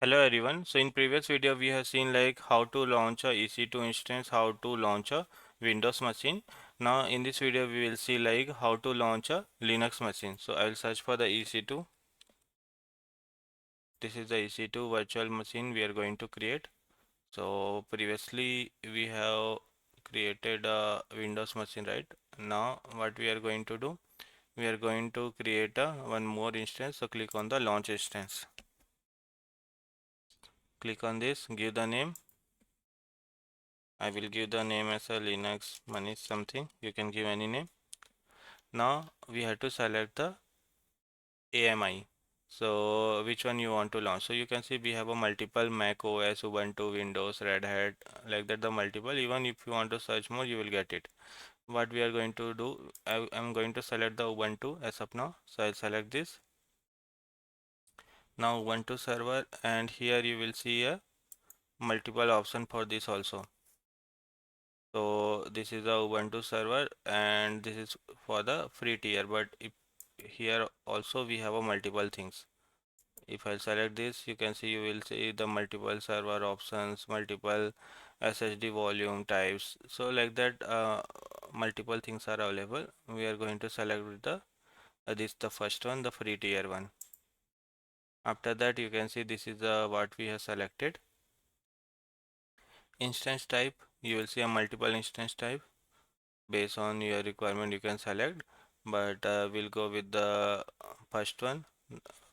Hello everyone. So in previous video we have seen like how to launch a EC2 instance, how to launch a Windows machine. Now in this video we will see like how to launch a Linux machine. So I will search for the EC2. This is the EC2 virtual machine we are going to create. So previously we have created a Windows machine, right? Now what we are going to do? We are going to create a one more instance. So click on the launch instance. Click on this, give the name. I will give the name as a Linux Manish something. You can give any name. Now we have to select the AMI. So which one you want to launch? So you can see we have a multiple Mac OS, Ubuntu, Windows, Red Hat, like that the multiple. Even if you want to search more, you will get it. What we are going to do, I'm going to select the Ubuntu as of now. So I'll select this. Now Ubuntu server, and here you will see a multiple option for this also. So this is the Ubuntu server and this is for the free tier, but if here also we have a multiple things. If I select this, you can see you will see the multiple server options, multiple SSD volume types. So like that multiple things are available. We are going to select with the this the first one, the free tier one. After that you can see this is the what we have selected. Instance type, you will see a multiple instance type. Based on your requirement you can select, but we'll go with the first one,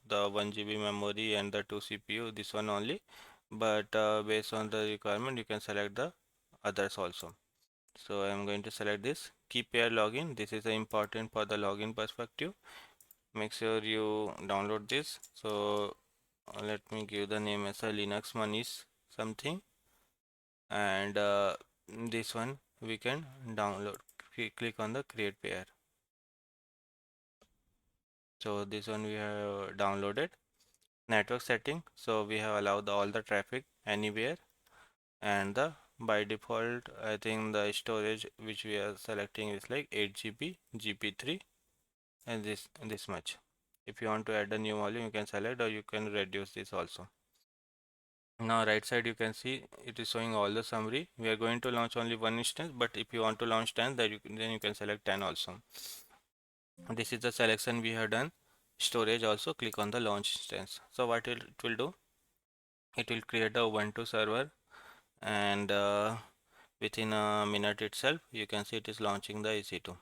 the 1 GB memory and the 2 CPU, this one only, but based on the requirement you can select the others also. So I am going to select this. Keep pair login, this is important for the login perspective. Make sure you download this. So let me give the name as a Linux Manish something, and this one we can download. Click on the create pair. So this one we have downloaded. Network setting, so we have allowed all the traffic anywhere, and the by default I think the storage which we are selecting is like 8 GB GP3 and this much. If you want to add a new volume you can select, or you can reduce this also. Now right side you can see it is showing all the summary. We are going to launch only one instance, but if you want to launch 10 then you can select 10 also. This is the selection we have done. Storage also, click on the launch instance. So what it will do, it will create a Ubuntu server, and within a minute itself you can see it is launching the EC2.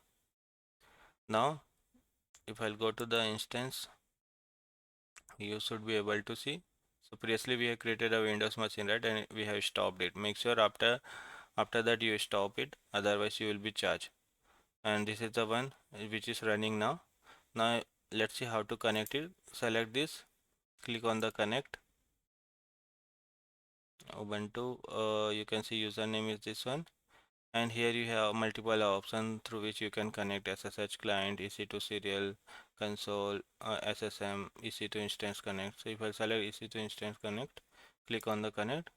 Now if I'll go to the instance, you should be able to see. So previously we have created a Windows machine, right, and we have stopped it. Make sure after that you stop it, otherwise you will be charged. And this is the one which is running now. Now let's see how to connect it. Select this, click on the connect Ubuntu. You can see username is this one, and here you have multiple options through which you can connect: SSH client, EC2 serial console, SSM, EC2 instance connect. So if I select EC2 instance connect, click on the connect,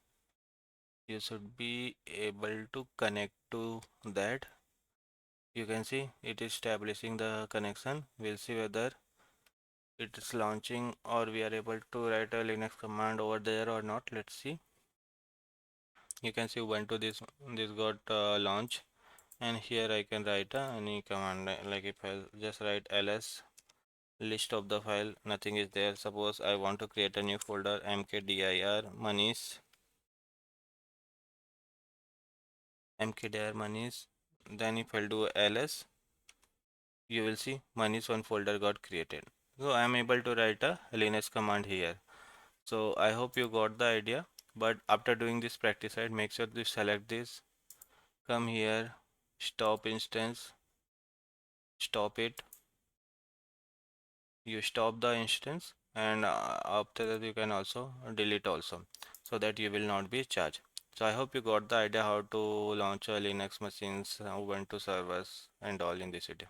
you should be able to connect to that. You can see it is establishing the connection. We'll see whether it is launching or we are able to write a Linux command over there or not. Let's see. You can see Ubuntu this got launch, and here I can write any command, like if I just write ls list of the file, nothing is there. Suppose I want to create a new folder, mkdir manish, then if I'll do ls, you will see manish one folder got created. So I am able to write a Linux command here. So I hope you got the idea, but after doing this practice, right, make sure to select this, come here, stop instance, stop it, you stop the instance, and after that you can also delete also, so that you will not be charged. So I hope you got the idea how to launch a Linux machines, Ubuntu servers and all in this video.